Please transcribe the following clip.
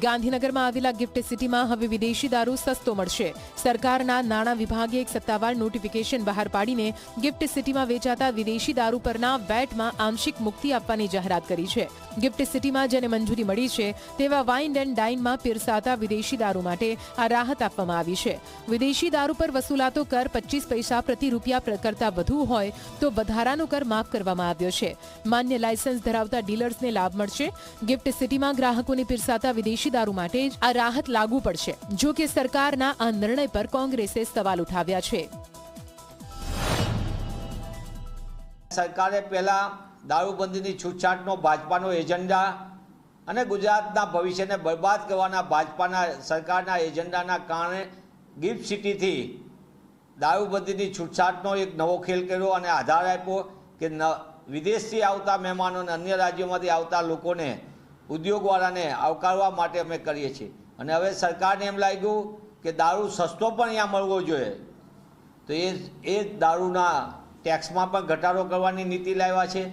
ગાંધીનગરમાં આવેલા ગિફ્ટ સિટીમાં હવે વિદેશી દારૂ સસ્તો મળશે। સરકારના નાણાં વિભાગે એક સત્તાવાર નોટિફિકેશન બહાર પાડીને ગિફ્ટ સિટીમાં વેચાતા વિદેશી દારૂ પરના વેટમાં આંશિક મુક્તિ આપવાની જાહેરાત કરી છે। ગિફ્ટ સિટીમાં જેને મંજૂરી મળી છે તેવા વાઇન એન્ડ ડાઇનમાં પીરસાતા વિદેશી દારૂ માટે આ રાહત આપવામાં આવી છે। વિદેશી દારૂ પર વસૂલાતો કર 25 પૈસા પ્રતિ રૂપિયા કરતાં વધુ હોય તો વધારાનો કર માફ કરવામાં આવ્યો છે। માન્ય લાયસન્સ ધરાવતા ડીલર્સને લાભ મળશે। ગિફ્ટ સિટીમાં ગ્રાહકોને પીરસાતા વિદેશી દારૂ માટે જ આ રાહત લાગુ પડશે। જો કે સરકારના આ નિર્ણય પર કોંગ્રેસે સવાલ ઉઠાવ્યા છે। સરકારે પહેલા દારૂબંધીની છૂટછાટનો ભાજપાનો એજન્ડા અને ગુજરાતના ભવિષ્યને બરબાદ કરવાના ભાજપાના સરકારના એજન્ડાના કારણે ગિફ્ટ સિટીથી દારૂબંધીની છૂટછાટનો એક નવો ખેલ કર્યો અને આધાર આપ્યો કે વિદેશથી આવતા મહેમાનો અને અન્ય રાજ્યોમાંથી આવતા લોકોને ઉદ્યોગવાળાને આવકારવા માટે અમે કરીએ છીએ। અને હવે સરકારને એમ લાગ્યું કે દારૂ સસ્તો પણ અહીંયા મળવો જોઈએ તો એ દારૂના ટેક્સમાં પણ ઘટાડો કરવાની નીતિ લાવ્યા છે।